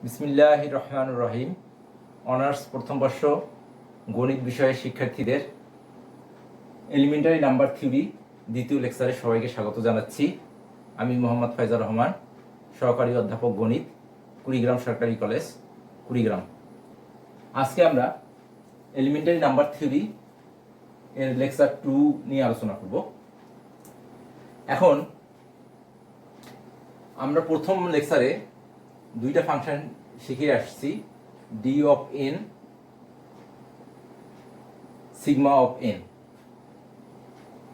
বিসমিল্লাহির রহমানির রহিম। অনার্স প্রথম বর্ষ গণিত বিষয়ের শিক্ষার্থীদের এলিমেন্টারি নাম্বার থিওরি দ্বিতীয় লেকচারে সবাইকে স্বাগত জানাচ্ছি। আমি মোহাম্মদ ফয়জার রহমান, সহকারী অধ্যাপক গণিত, কুড়িগ্রাম সরকারি কলেজ, কুড়িগ্রাম। আজকে আমরা এলিমেন্টারি নাম্বার থিওরি এর লেকচার 2 নিয়ে আলোচনা করব। এখন আমরা প্রথম লেকচারে দুইটা ফাংশন শিখে আসছি, d of n, sigma of n,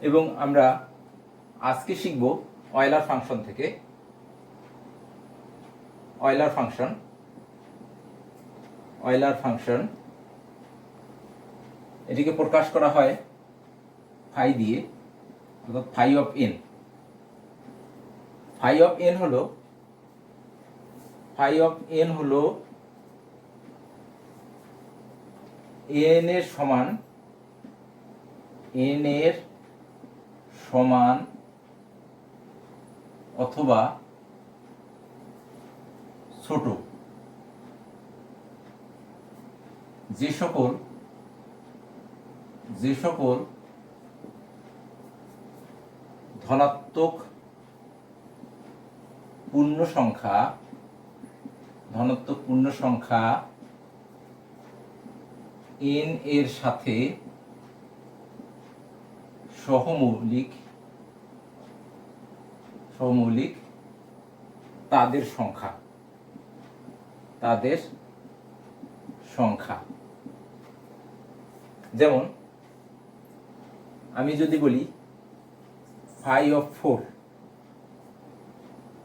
এবং আমরা আজকে শিখব অয়লার ফাংশন থেকে। অয়লার ফাংশন এটিকে প্রকাশ করা হয় ফাই দিয়ে, অর্থাৎ phi of n. Phi of n হলো এন এর সমান অথবা ছোট যে সকল ধনাত্মক পূর্ণ সংখ্যা n এর সাথে সহমৌলিক তাদের সংখ্যা। যেমন আমি যদি বলি ফাই অফ 4,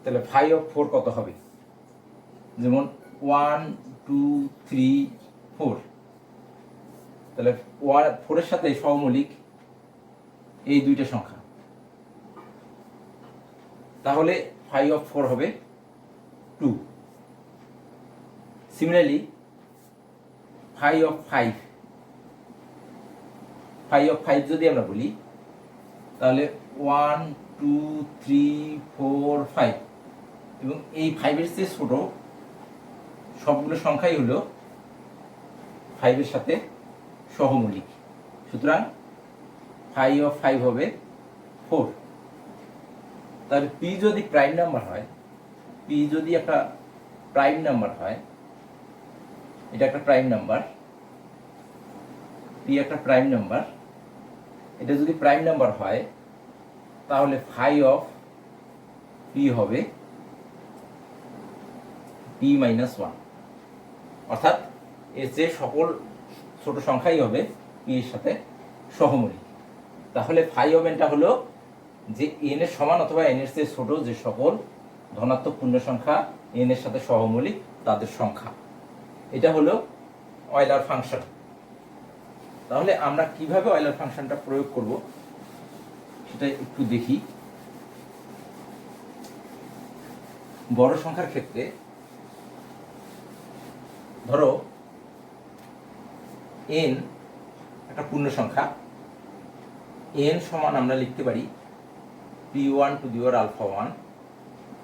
তাহলে ফাই অফ 4 কত হবে? যেমন 1 2 3 4, তাহলে 4 এর সাথে সহমৌলিক এই দুইটা সংখ্যা, তাহলে ফাই অফ 4 হবে 2। সিমিলারলি ফাই অফ 5 যদি আমরা বলি, তাহলে 1 2 3 4 5, এবং এই 5 এর চেয়ে ছোট সবগুলো সংখ্যাই হলো 5 এর সাথে সহমৌলিক। সুতরাং ফাই অফ 5 হবে 4। তাহলে পি যদি প্রাইম নাম্বার হয়, এটা একটা প্রাইম নাম্বার, পি একটা প্রাইম নাম্বার, এটা যদি প্রাইম নাম্বার হয়, তাহলে ফাই অফ পি হবে পি মাইনাস 1, অর্থাৎ এর চেয়ে সকল ছোট সংখ্যাই হবে পি এর সাথে সহমৌলিক। তাহলে ফাই অফ এনটা হলো যে এন এর সমান অথবা এন এর চেয়ে ছোট যে সকল ধনাত্মক পূর্ণ সংখ্যা এন এর সাথে সহমৌলিক তাদের সংখ্যা। এটা হলো অয়লার ফাংশন। তাহলে আমরা কিভাবে অয়লার ফাংশনটা প্রয়োগ করব সেটা একটু দেখি। বড় সংখ্যার ক্ষেত্রে ধরো n একটা পূর্ণ সংখ্যা, n সমান আমরা লিখতে পারি p1 to the power alpha 1,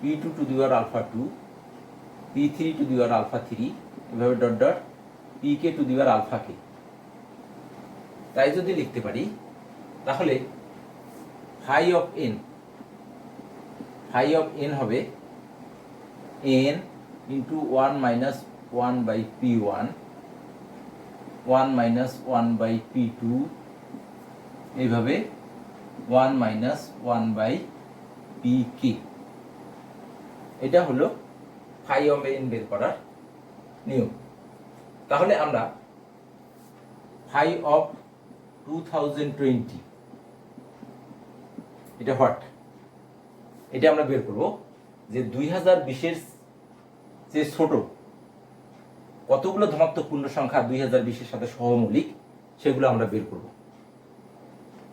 p2 to the power alpha 2, p3 to the power alpha 3, এভাবে dot dot pk to the power alpha k। তাই যদি লিখতে পারি, তাহলে ফাই অফ n হবে n into 1 minus 1 by p1, 1 minus 1 by p2, এইভাবে 1 minus 1 by pk। এটা হলো ফাই অফ n বের করার নিয়ম। তাহলে আমরা ফাই অফ 2020 এটা হোয়াট, এটা আমরা বের করব যে 2020 এর যে ছোট কতগুলো ধনাত্মক পূর্ণ সংখ্যা 2020 এর সাথে সহমৌলিক সেগুলো আমরা বের করব।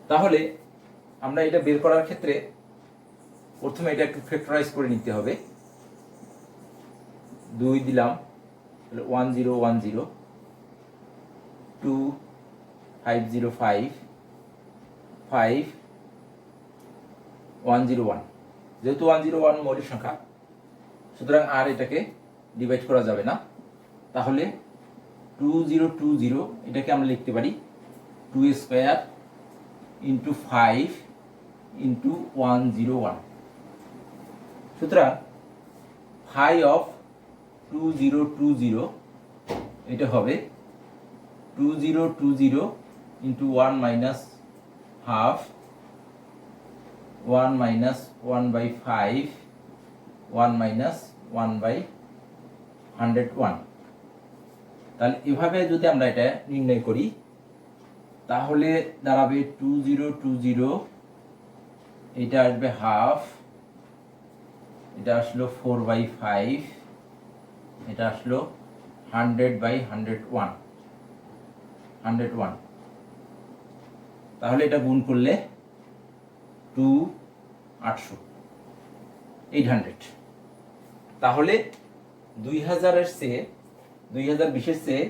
তাহলে আমরা এটা বের করার ক্ষেত্রে প্রথমে এটা একটু ফ্যাক্টরাইজ করে নিতে হবে। 2 দিলাম, তাহলে 1010, 2 505, 5 101, যেহেতু 101 মৌলিক সংখ্যা, সুতরাং আর এটাকে ডিভাইড করা যাবে না, তাহলে 2020 এটাকে আমরা লিখতে পারি 2 স্কোয়ার ইন্টু 5 ইন্টু 101। সুতরাং ফাই অফ 2020 এটা হবে 2020 into 1 minus half 1 minus 1/5 1 minus 1/101। তাহলে এভাবে যদি আমরা এটা নির্ণয় করি তাহলে দাঁড়াবে 2020 এটা আসবে হাফ, এটা আসলো 4/5, এটা আসলো 100/101। তাহলে এটা গুণ করলে 2800 800। তাহলে 2000-এর চেয়ে 2020-এর চেয়ে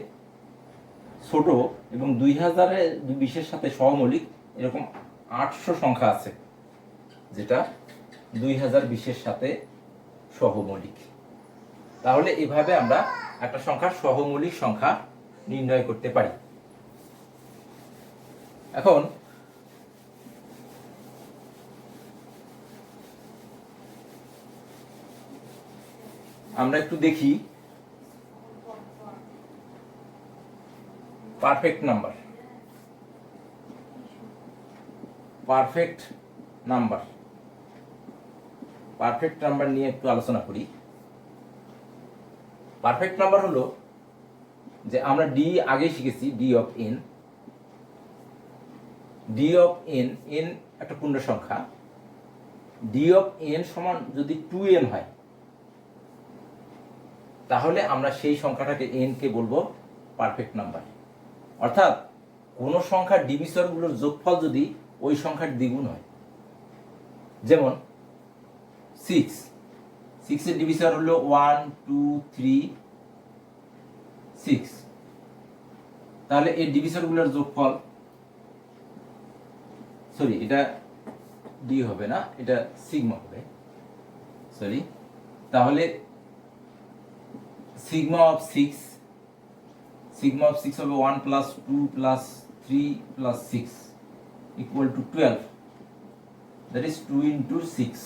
ছোট এবং 2020-এর সাথে সহমৌলিক এরকম 800 সংখ্যা আছে, যেটা 2020-এর সাথে সহমৌলিক। তাহলে এভাবে আমরা একটা সংখ্যার সহমৌলিক সংখ্যা নির্ণয় করতে পারি। এখন আমরা একটু দেখি পারফেক্ট নাম্বার। পারফেক্ট নাম্বার নিয়ে একটু আলোচনা করি। পারফেক্ট নাম্বার হলো যে আমরা ডি আগে শিখেছি, D of N. D of N, N একটা পূর্ণ সংখ্যা। ডি অফ এন সমান যদি 2n হয় তাহলে আমরা সেই সংখ্যাটাকে এন কে বলবো পারফেক্ট নাম্বার। অর্থাৎ কোন সংখ্যার ডিভিসরগুলোর যোগফল যদি ওই সংখ্যার দ্বিগুণ হয়, যেমন 6 এর ডিভিসর হলো 1 2 3 6, তাহলে এর ডিভিসরগুলোর যোগফল, সরি এটা ডি হবে না, এটা সিগমা হবে, সরি। তাহলে সিগমা অফ 6 হবে 1 plus 2 plus 3 plus 6 equal to 12, that is 2 into 6।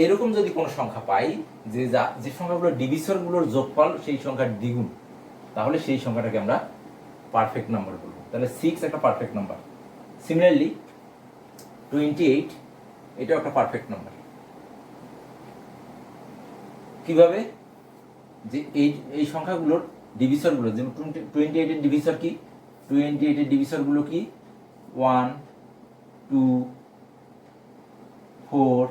এরকম যদি কোনো সংখ্যা পাই যে সংখ্যাগুলো ডিভিসরগুলোর যোগফল সেই সংখ্যার দ্বিগুণ, তাহলে সেই সংখ্যাটাকে আমরা পারফেক্ট নাম্বার বলবো। তাহলে 6 একটা পারফেক্ট নাম্বার। সিমিলারলি 28 এটাও একটা পারফেক্ট নাম্বার। কিভাবে? যে এই সংখ্যাগুলোর ডিভিসরগুলো, যেমন 28 এর ডিভিসর কি? 28 এর ডিভিসরগুলো কি? 1 2 4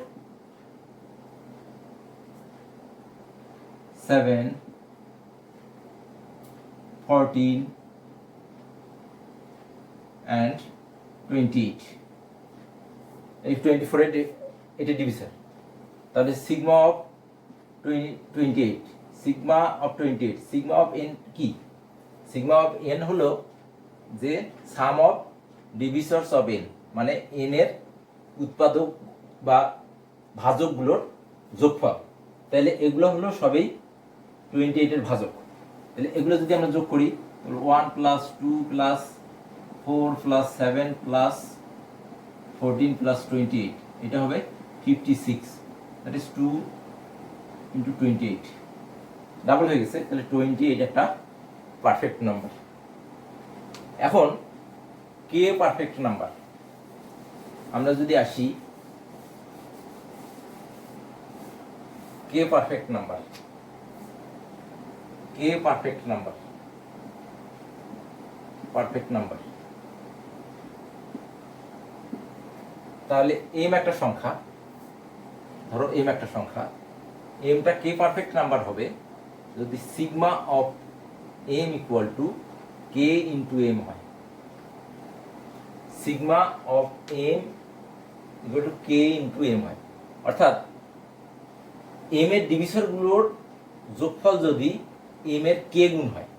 7 14 and 28। এই 24 এটা ডিভিসর। তাহলে sigma of 28, sigma of 28, sigma of N কি? সিগমা অফ এন হলো যে সাম অফ ডিভিসরস অফ এন, মানে এন এর উৎপাদক বা ভাজকগুলোর যোগফল। তাহলে এগুলো হলো সবই 28 এর ভাজক। তাহলে এগুলো যদি আমরা যোগ করি 1 plus 2 plus 4 plus 7 plus 14 plus 28, এটা হবে 56, দ্যাট ইজ 2 ইন্টু 28, ডাবল হয়ে গেছে। তাহলে 28 একটা পারফেক্ট নাম্বার। এখন কে পারফেক্ট নাম্বার? আমরা যদি আসি কে পারফেক্ট নাম্বার, কে পারফেক্ট নাম্বার, পারফেক্ট নাম্বার। তাহলে এম একটা সংখ্যা, ধরো এম একটা সংখ্যা, এমটা কে পারফেক্ট নাম্বার হবে যদি sigma of M equal to K into M হয়। Sigma of M equal to K into M হয়, অর্থাৎ এম এর ডিভিসরগুলোর যোগফল যদি এম এর কে গুণ হয়,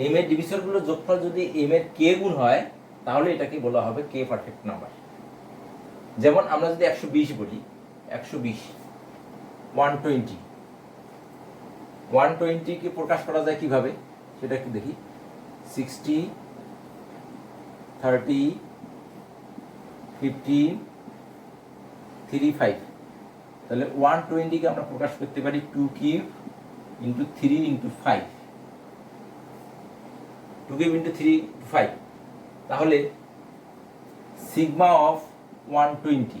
এম এর ডিভিসরগুলোর যোগফল যদি এম এর কে গুণ হয়, তাহলে এটাকে বলা হবে কে পারফেক্ট নাম্বার। যেমন আমরা যদি 120 বলি, 120 120 120 কে প্রকাশ করা যায় কিভাবে সেটা একটু দেখি। 60 30 15 35, তাহলে 120 কে আমরা প্রকাশ করতে পারি 2 cube into 3 into 5, 2 cube into 3 into 5। তাহলে সিগমা অফ 120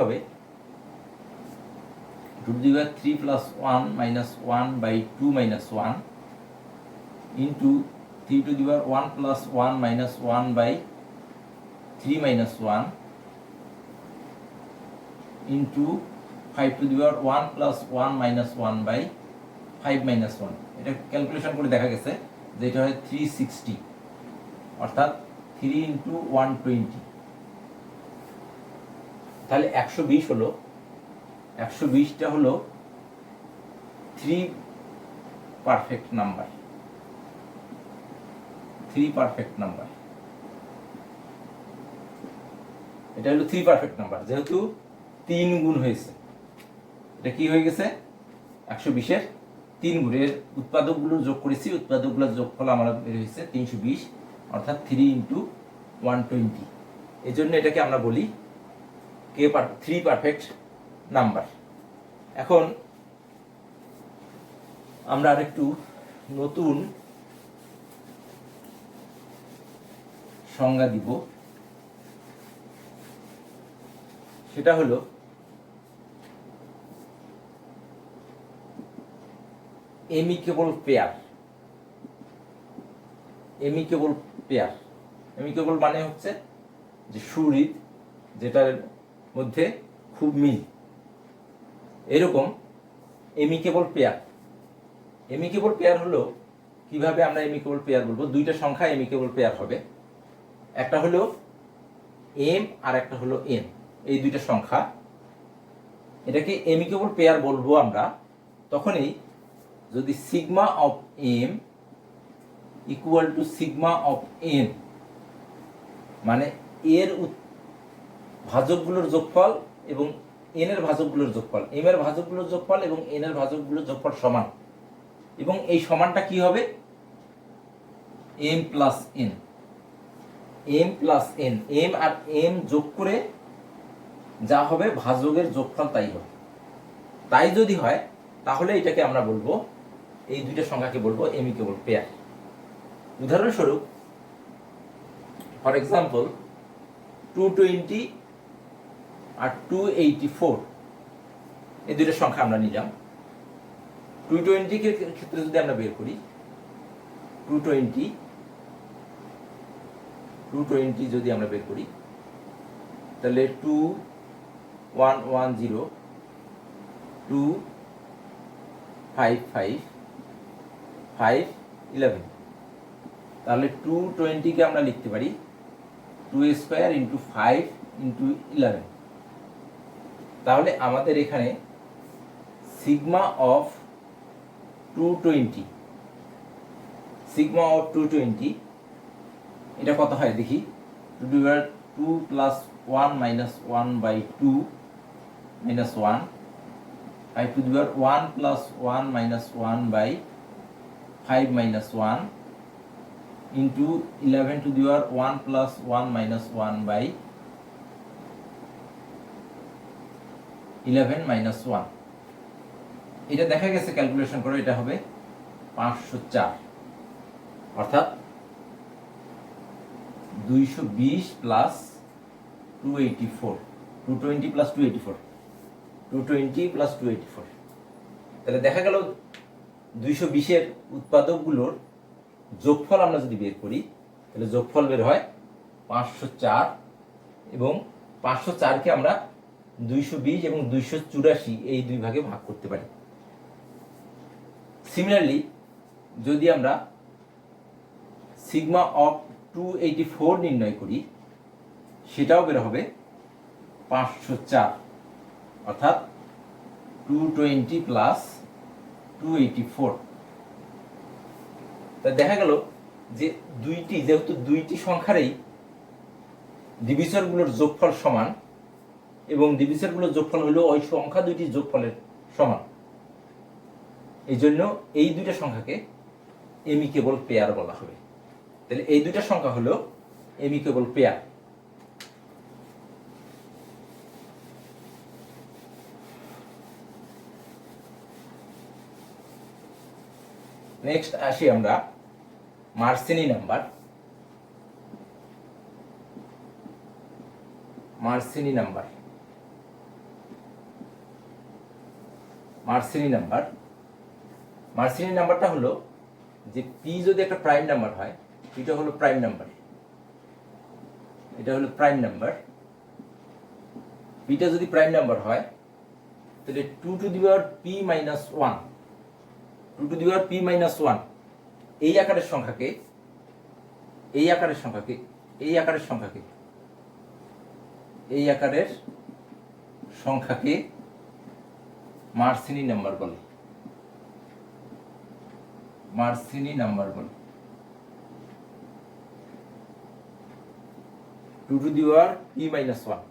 হবে 2^3 + 1 - 1 / 2 - 1 ইন্টু 3^1 + 1 - 1 / 3 - 1 ইন্টু 5^1 + 1 - 1 / 5 - 1। এটা ক্যালকুলেশন করে দেখা গেছে যে এটা হয় 360, অর্থাৎ 3 × 120। তাহলে 120 হলো, 120টা হলো 3 পারফেক্ট নাম্বার, 3 পারফেক্ট নাম্বার। এটা হলো 3 পারফেক্ট নাম্বার, যেহেতু 3 গুণ হয়েছে, এটা কি হয়ে গেছে 120-এর 3 গুণ। এর উৎপাদকগুলো যোগ করেছি, উৎপাদকগুলোর যোগফল আমার বের হয়েছে 320, অর্থাৎ 3 × 120। এই জন্য এটাকে আমরা বলি 3 পারফেক্ট নাম্বার। এখন আমরা আরেকটু নতুন সংজ্ঞা দিব, সেটা হলো amicable pair. Amicable pair, amicable মানে হচ্ছে যে সুহৃদ, যেটার মধ্যে খুব মিল, এরকম এমিকেবল পেয়ার। এমিকেবল পেয়ার হলো, কিভাবে আমরা এমিকেবল পেয়ার বলবো, দুইটা সংখ্যা এমিকেবল পেয়ার হবে, একটা হলো এম আর একটা হলো এন, এই দুইটা সংখ্যা। এটাকে এমিকেবল পেয়ার বলবো আমরা তখনই যদি sigma of M equal to sigma of n, মানে এর ভাজকগুলোর যোগফল এবং এন এর ভাজকগুলোর যোগফল, এম এর ভাজকগুলোর যোগফল এবং এন এর ভাজকগুলোর যোগফল সমান, এবং এই সমানটা কি হবে m plus n. M plus n, m আর এম যোগ করে যা হবে ভাজকের যোগফল তাই হবে। তাই যদি হয় তাহলে এটাকে আমরা বলবো, এই দুইটা সংখ্যাকে বলবো এমিকেবল পেয়ার। উদাহরণস্বরূপ, ফর এক্সাম্পল 220 আর 284, এই দুইটা সংখ্যা আমরা নিলাম। 220 এর ক্ষেত্রে যদি আমরা বের করি, 220 যদি আমরা বের করি, তাহলে 2110 255 511, তাহলে 220 কে আমরা লিখতে পারি 2² × 5 × 11। তাহলে আমাদের এখানে সিগমা অফ 220 এটা কত হয় দেখি। 2 + 1 - 1 / 2 - 1, 5^1 + 1 - 1 / 5 - 1 ইন্টু 11^1 + 1 - 1 / 11 - 1। এটা দেখা গেছে ক্যালকুলেশন করে এটা হবে 504, অর্থাৎ 220 + 284, 220 + 284, 220 + 284। তাহলে দেখা গেল 220-এর উৎপাদকগুলোর যোগফল আমরা যদি বের করি, তাহলে যোগফল বের হয় 504, এবং 504-কে আমরা 220 এবং 284 এই দুই ভাগে ভাগ করতে পারি। সিমিলারলি যদি আমরা সিগমা অফ 284 নির্ণয় করি, সেটাও বের হবে 504, অর্থাৎ 220 + 284। তা দেখা গেল যে যেহেতু দুইটি সংখ্যারই ডিভিজরগুলোর যোগফল সমান, এবং ডিভিসরগুলোর যোগফল হলো ওই সংখ্যা দুইটির যোগফলের সমান। এই জন্য এই দুইটা সংখ্যাকে এমিকেবল পেয়ার বলা হবে। তাহলে এই দুইটা সংখ্যা হলো এমিকেবল পেয়ার। নেক্সট আসি আমরা মার্সিনি নাম্বার। মার্সিনি নাম্বার মার্সিনি নাম্বার মার্সিনি নাম্বারটা হলো যে পি যদি একটা প্রাইম নাম্বার হয়, এটা হলো প্রাইম নাম্বার, এটা হলো প্রাইম নাম্বার। পিটা যদি প্রাইম নাম্বার হয় তাহলে 2 to the power p minus 1, 2 to the power p minus 1 এই আকারের সংখ্যাকে এই আকারের সংখ্যাকে এই আকারের সংখ্যাকে এই আকারের সংখ্যাকে মার্সিনি নাম্বার বলে। মার্সিনি নাম্বার বলে 2 to the power p minus 1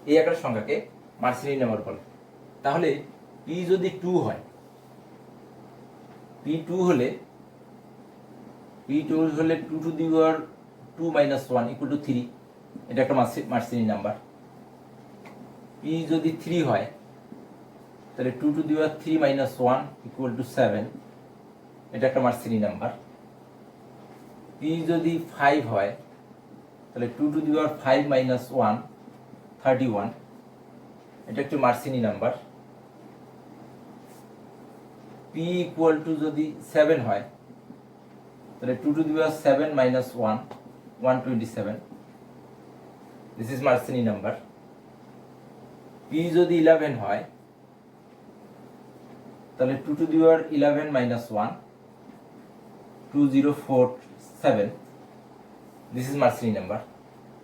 এই আকারের সংখ্যাকে মার্সিনি নাম্বার বলে। তাহলে p যদি 2 হয়, p 2 হলে 2 to the power 2 minus 1 equal to 3, এটা একটা মার্সিনি নাম্বার। p যদি 3 হয় তাহলে 2 to the power 3 minus 1 equal to 7, এটা একটা মার্সিনি নাম্বার। p যদি 5 হয় তাহলে 2 টু দি পাওয়ার 5 মাইনাস 1 31, এটা একটা Mersenne number. p equal to যদি 7 হয় তাহলে 2 to the power 7 minus 1 127, this is Mersenne number. p যদি 11 হয় তাহলে 2 to the power 11 minus 1 2047, this is Mersenne number.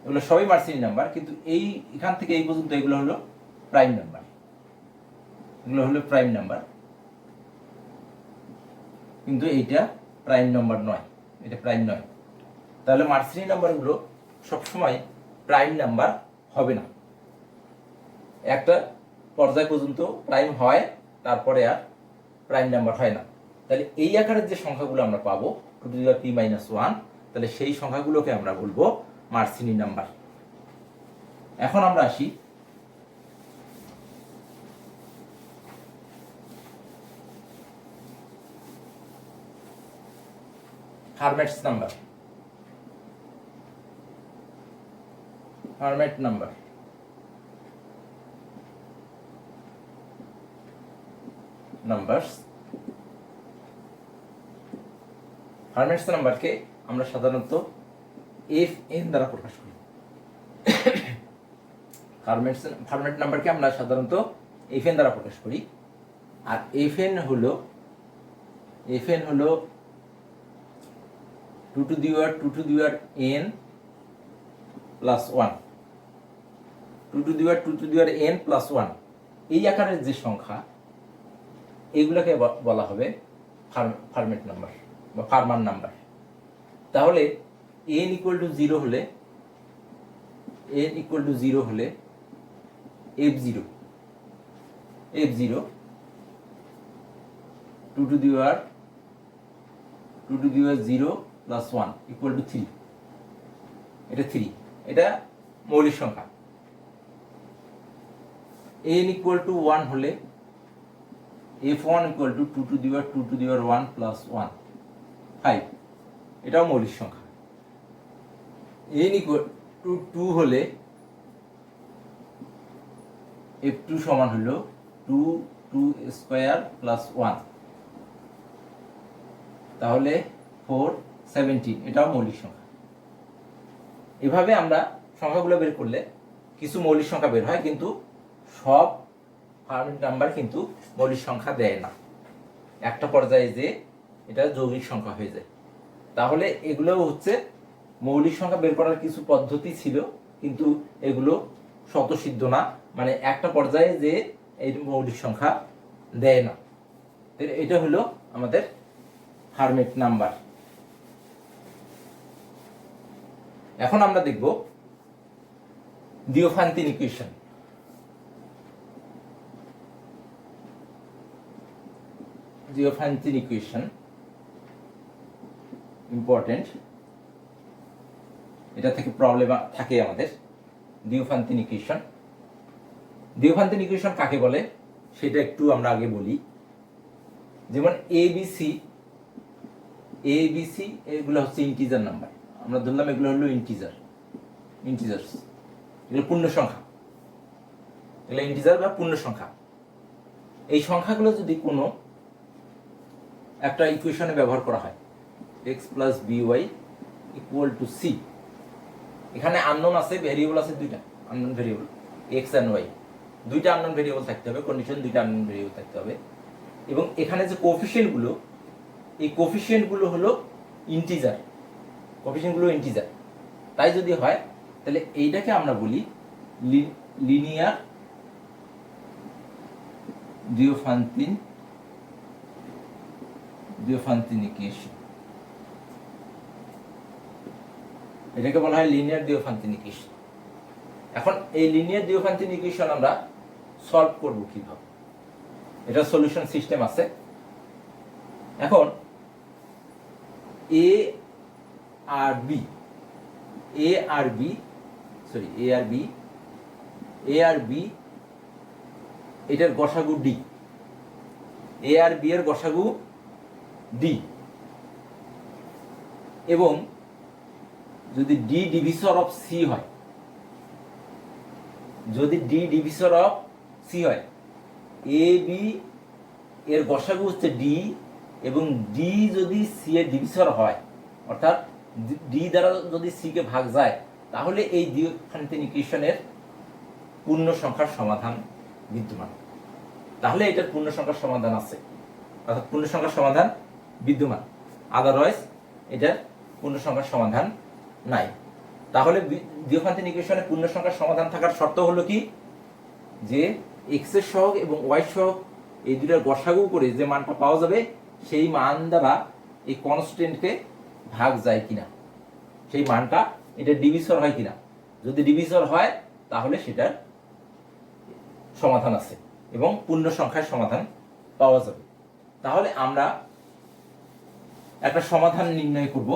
এগুলো সবই মার্সিনি নাম্বার, কিন্তু এখান থেকে এই পর্যন্ত এগুলো হলো প্রাইম নাম্বার, এগুলো হলো প্রাইম নাম্বার, কিন্তু এইটা প্রাইম নাম্বার নয়, এটা প্রাইম নয়। তাহলে মার্সিনি নাম্বারগুলো সবসময় প্রাইম নাম্বার হবে না, একটা পর্যায় পর্যন্ত প্রাইম হয়, তারপরে আর প্রাইম নাম্বার হয় না। তাহলে এই আকারের যে সংখ্যাগুলো আমরা পাবো 2 to the power p minus 1, তাহলে সেই সংখ্যাগুলোকে আমরা বলবো মার্সিনি নাম্বার। এখন আমরা আসি হারম্যাটস নাম্বার। হারম্যাট নাম্বার নাম্বারস হারম্যাটস নাম্বারকে আমরা সাধারণত fn দ্বারা প্রকাশ করি। হারম্যাট নাম্বারকে আমরা সাধারণত fn দ্বারা প্রকাশ করি। আর fn হলো 2 to the power n plus 1, 2 to the power n plus 1 এই আকারের যে সংখ্যা, এইগুলোকে বলা হবে ফার্মেট নাম্বার বা ফার্মান নাম্বার। তাহলে n ইকুয়াল টু 0 হলে f0 2 to the power 0 plus 1 equal to 3, এটা 3, এটা মৌলিক সংখ্যা। n ইকুয়াল টু 1 হলে f1 equal to 2 to the power 1 plus 1 5, এটাও মৌলিক সংখ্যা। n ইকুয়াল টু 2 হলে f2 সমান হলো 2 স্কয়ার প্লাস 1, তাহলে 4 17, এটাও মৌলিক সংখ্যা। এভাবে আমরা সংখ্যাগুলো বের করলে কিছু মৌলিক সংখ্যা বের হয়, কিন্তু সব ফার্মেট নাম্বার কিন্তু মৌলিক সংখ্যা দেয় না, একটা পর্যায়ে যে এটা যৌগিক সংখ্যা হয়ে যায়। তাহলে এগুলো হচ্ছে মৌলিক সংখ্যা বের করার কিছু পদ্ধতি ছিল, কিন্তু এগুলো স্বতঃসিদ্ধ না, মানে একটা পর্যায়ে যে এই মৌলিক সংখ্যা দেয় না। এটা হলো আমাদের হারম্যাট নাম্বার। এখন আমরা দেখব ডিওফান্তিন ইকুয়েশন। Diophantine ইকুয়েশন ইম্পর্টেন্ট, এটা থেকে প্রবলেম থাকে আমাদের। Diophantine ইকুয়েশন, Diophantine ইকুয়েশন কাকে বলে সেটা একটু আমরা আগে বলি। যেমন এবিসি এগুলো হচ্ছে ইন্টিজার নাম্বার, আমরা ধরলাম এগুলো হলো ইন্টিজার্স, এগুলো পূর্ণ সংখ্যা, এগুলো ইন্টিজার বা পূর্ণ সংখ্যা। এই সংখ্যাগুলো যদি কোনো একটা ইকুয়েশনে ব্যবহার করা হয়, x plus by equal to c, এখানে আননোন আছে, ভেরিয়েবল আছে দুইটা unknown variable x and y, দুইটা আননোন ভেরিয়েবল থাকতে হবে, কন্ডিশন দুইটা আননোন ভেরিয়েবল থাকতে হবে, এবং এখানে যে কোএফিসিয়েন্টগুলো, এই কোএফিসিয়েন্টগুলো হলো ইন্টিজার, তাই যদি হয় তাহলে এইটাকে আমরা বলি লিনিয়ার Diophantine ইকুয়েশন। এটাকে বলা হয় লিনিয়ার Diophantine ইকুয়েশন। এখন এই লিনিয়ার Diophantine ইকুয়েশন আমরা সলভ করব কিভাবে, এটা সলিউশন সিস্টেম আছে। এখন এ আর বি এটার গসাগু ডি, এ আর বি এর গসাগু ডি, এবং যদি ডি ডিভিসর অফ সি হয়, এ বি এর গসাগু হচ্ছে ডি, এবং ডি যদি সি এর ডিভিসর হয়, অর্থাৎ ডি দ্বারা যদি সি কে ভাগ যায়, তাহলে এই Diophantine ইকুয়েশনের পূর্ণ সংখ্যার সমাধান বিদ্যমান। তাহলে এটার পূর্ণ সংখ্যার সমাধান আছে, অর্থাৎ পূর্ণ সংখ্যার সমাধান বিদ্যমান, আদারওয়াইজ এটার পূর্ণ সংখ্যার সমাধান নাই। তাহলে Diophantine ইকুয়েশনের পূর্ণ সংখ্যার সমাধান থাকার শর্ত হলো কি, যে এক্স এর সহগ এবং ওয়াই সহগ এই দুটার গসাগু করে যে মানটা পাওয়া যাবে, সেই মান দ্বারা এই কনস্ট্যান্টকে ভাগ যায় কিনা, সেই মানটা এটা ডিভিসর হয় কিনা। যদি ডিভিসর হয় তাহলে সেটার সমাধান আছে এবং পূর্ণ সংখ্যার সমাধান পাওয়া যাবে। তাহলে আমরা একটা সমাধান নির্ণয় করব।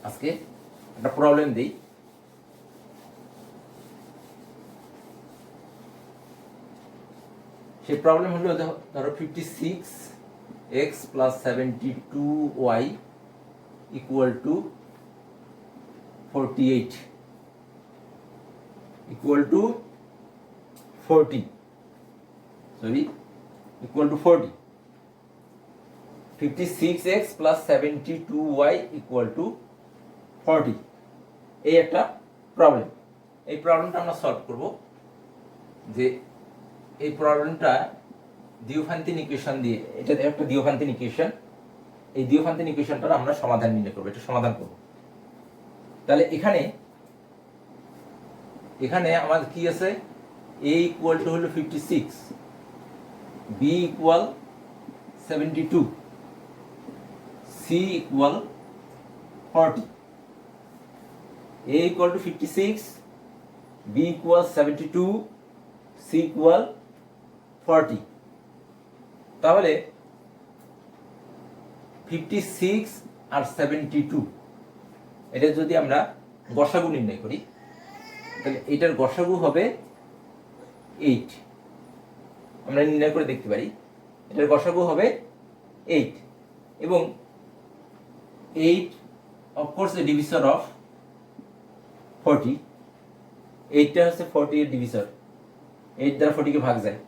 আজকে একটা প্রবলেম দেই। সেই প্রবলেম হলো, ধরো 56x plus 72y equal to 48 equal to 40, sorry, equal to 40. 56x plus 72y equal to 40, এই একটা প্রবলেম। এই প্রবলেমটা আমরা সলভ করব। যে এই প্রবলেমটা Diophantine ইকুয়েশন দিয়ে, এটা একটা Diophantine ইকুয়েশন, এই Diophantine ইকুয়েশনটার আমরা সমাধান নির্ণয় করব, এটা সমাধান করব। তাহলে এখানে আমাদের কি আছে, a ইকুয়াল টু হলো 56, b equal 72, c equal 40, a equal to 56, b equal 72, c equal 40। তাহলে 56 আর 72 এটা যদি আমরা গসাগু নির্ণয় করি, তাহলে এটার গসাগু হবে 8, আমরা নির্ণয় করে দেখতে পারি। এটার গসাগু হবে 8, এবং 8 অফকোর্স এ ডিভিসর অফ 40, 8টা হচ্ছে 40 এর ডিভিসর, 8 দ্বারা 40 কে ভাগ যায়।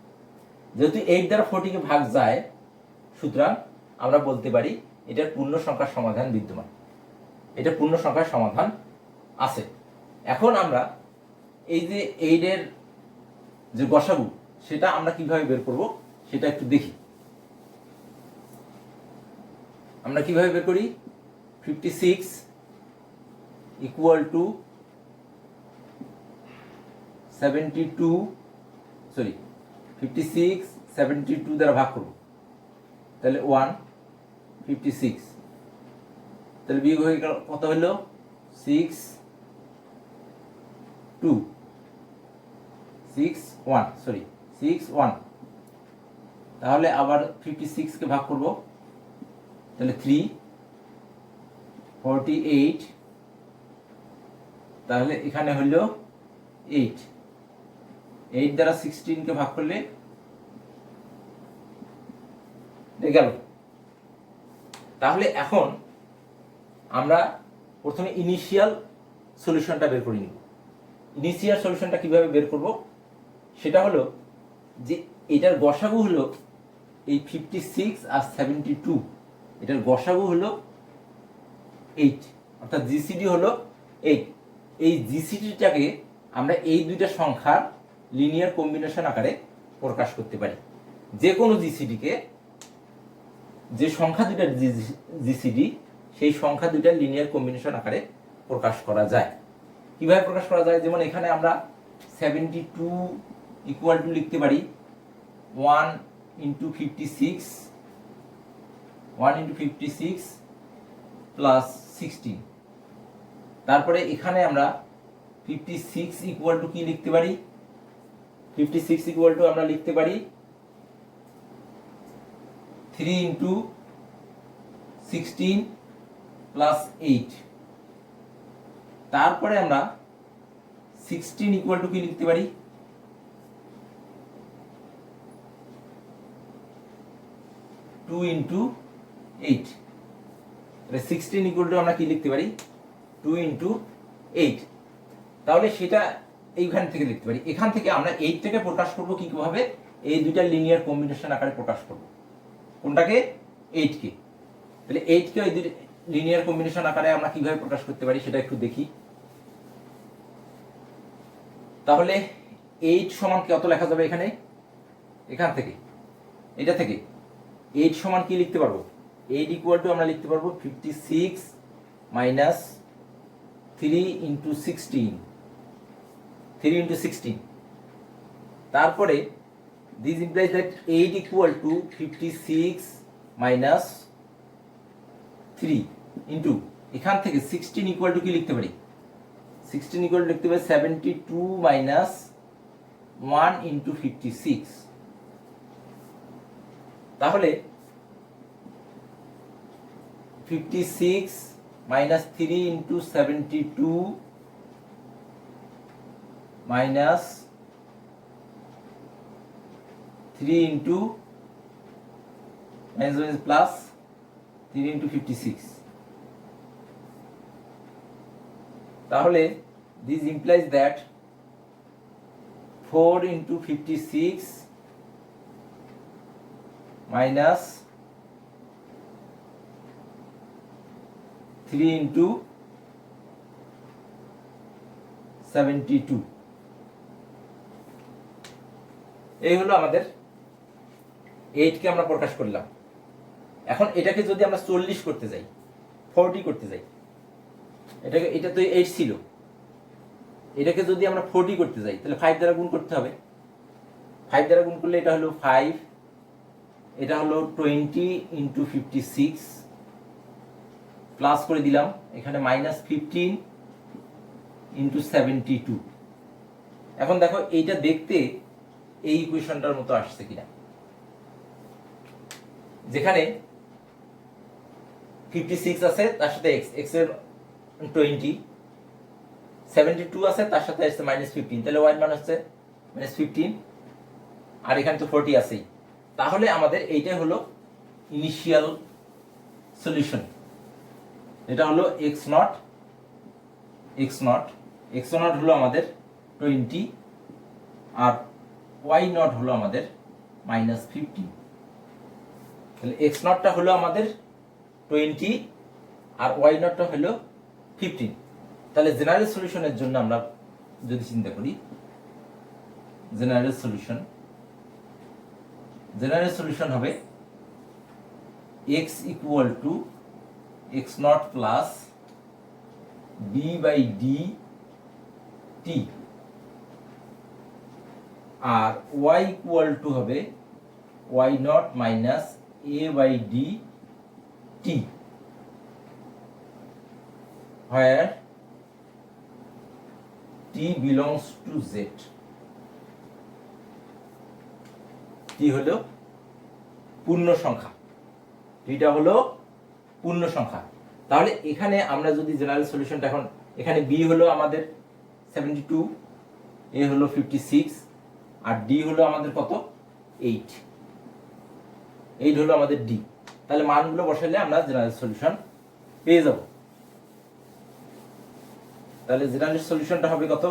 যেহেতু 8 দ্বারা 40 কে ভাগ যায়, সুতরাং আমরা বলতে পারি এটার পূর্ণ সংখ্যার সমাধান বিদ্যমান, এটা পূর্ণ সংখ্যার সমাধান আছে। এখন আমরা এই যে 8 এর যে গসাগু, সেটা আমরা কিভাবে বের করব সেটা একটু দেখি। আমরা কিভাবে বের করি, 56 ইকুয়াল টু 72, সরি 56 72 দ্বারা ভাগ করব, তাহলে 1, 56, তাহলে বিয়োগ হয়ে গেল কত হলো 6, 2, 6, 1, সরি 6, 1, তাহলে আবার 56 কে ভাগ করব, তাহলে 3 48, তাহলে এখানে হলো 8 দ্বারা 16 কে ভাগ করলে গেল। তাহলে এখন আমরা প্রথমে ইনিশিয়াল সলিউশনটা বের করে নিব। ইনিশিয়াল সলিউশনটা কিভাবে বের করব সেটা হলো যে এটার গসাগু হলো এই 56 আর 72, এটার গসাগু হলো 8, অর্থাৎ জিসিডি হলো 8। এই জিসিডিটাকে আমরা এই দুইটা সংখ্যার লিনিয়ার কম্বিনেশন আকারে প্রকাশ করতে পারি। যে কোনো জিসিডিকে, যে সংখ্যা দুইটার জিসিডি, সেই সংখ্যা দুইটার লিনিয়ার কম্বিনেশন আকারে প্রকাশ করা যায়। কিভাবে প্রকাশ করা যায়? যেমন এখানে আমরা 72 ইকুয়াল টু লিখতে পারি 1 ইন্টু 56 প্লাস 16। তারপরে এখানে আমরা 56 ইকুয়াল টু কি লিখতে পারি? 56 ইকুয়াল টু আমরা লিখতে পারি 3 ইন্টু 16 প্লাস 8। তারপরে আমরা 16 ইকুয়াল টু কি লিখতে পারি? 2 ইন্টু 8। 16 ইকুয়াল টু আমরা কি লিখতে পারি? 2 ইন্টু 8। তাহলে সেটা এইখান থেকে লিখতে পারি। এখান থেকে আমরা 8টাকে প্রকাশ করব কিভাবে? এই দুইটা লিনিয়ার কম্বিনেশন আকারে প্রকাশ করব। কোনটাকে? 8কে। তাহলে 8কে ওই দুই লিনিয়ার কম্বিনেশন আকারে আমরা কিভাবে প্রকাশ করতে পারি সেটা একটু দেখি। তাহলে 8 সমান কত লেখা যাবে এখানে? এখান থেকে, এটা থেকে 8 সমান কি লিখতে পারবো? 8 ইকুয়াল টু আমরা লিখতে পারবো 56 মাইনাস 3 ইন্টু 16। তারপরে this implies that 8 equal to 56 minus 3 into এখান থেকে 16 ইকুয়াল টু কি লিখতে পারি? 16 ইকুয়াল টু লিখতে পারি 72 মাইনাস 1 ইন্টু 56। তাহলে 56 minus 3 into 72 minus 3 into plus 3 into 56। তাহলে this implies that 4 into 56 minus 3 into 72, এই হলো আমাদের 8কে আমরা প্রকাশ করলাম। এখন এটাকে যদি আমরা 40 করতে যাই, 40 করতে যাই, এটা তো 8 ছিল, এটাকে যদি আমরা 40 করতে যাই তাহলে 5 দ্বারা গুণ করতে হবে। 5 দ্বারা গুণ করলে এটা হলো 5, এটা হলো 20 ইন্টু 56 প্লাস করে দিলাম এখানে মাইনাস 15 ইন্টু 72। এখন দেখো এইটা দেখতে এই ইকুয়েশনটার মতো আসছে কিনা। যেখানে 56 আছে তার সাথে x এর 20, 72 আছে তার সাথে আসছে -15, তাহলে y মান হচ্ছে -15, আর এখানে তো 40 আছেই। তাহলে আমাদের এইটাই হলো ইনিশিয়াল সলিউশন। এটা হলো x0 হলো আমাদের 20 আর y0 হলো আমাদের -15। তাহলে x0টা হলো আমাদের 20 আর y0টা হলো 15। তাহলে জেনারেল সলিউশনের জন্য আমরা যদি চিন্তা করি, জেনারেল সলিউশন হবে x equal to x0 plus b by d t, আর y ইকুয়াল টু হবে y0 minus a by d t, where t belongs to z। t হলো পূর্ণ সংখ্যা, টিটা হলো পূর্ণ সংখ্যা। তাহলে এখানে আমরা যদি জেনারেল সলিউশনটা এখন এখানে বি হলো আমাদের 72, এ হলো 56, আর ডি হলো আমাদের কত 8 হলো আমাদের ডি। তাহলে মানগুলো বসাইলে আমরা জেনারেল সলিউশন পেয়ে যাব। তাহলে জেনারেল সলিউশনটা হবে কত,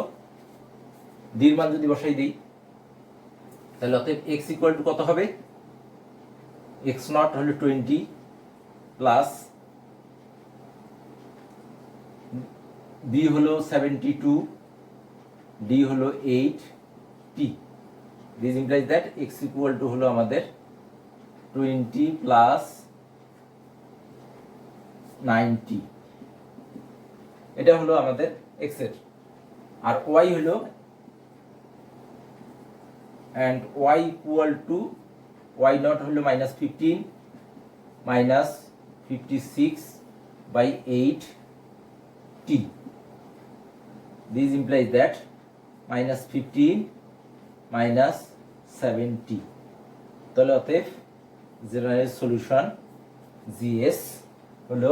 ডির মান যদি বসাই দিই তাহলে অতএব x ইকুয়াল টু কত হবে, x নট হলো 20 প্লাস b হলো 72, d হলো 8 t। This implies that x equal two হলো আমাদের 20 প্লাস 90, এটা হলো আমাদের x এর। আর y হলো and y equal to y naught হলো -15 minus 56 by 8 t. This implies that -15 minus 7t. তাহলে অতএব জেনারেল সলিউশন GS হলো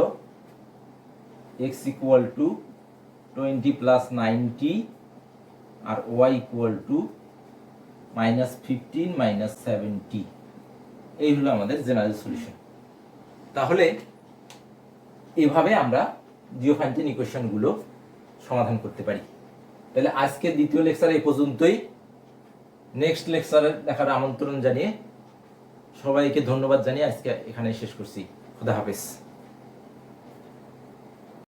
x equal to 20 plus 90 আর y equal to -15 minus 7t। এই হলো আমাদের জেনারেল সলিউশন। তাহলে এভাবে আমরা জিওফান্টেন ইকুয়েশনগুলো সমাধান করতে পারি। তাহলে আজকে দ্বিতীয় লেকচার এই পর্যন্তই। নেক্সট লেকচারে দেখার আমন্ত্রণ জানিয়ে সবাইকে ধন্যবাদ জানিয়ে আজকে এখানে শেষ করছি। খোদা হাফেজ।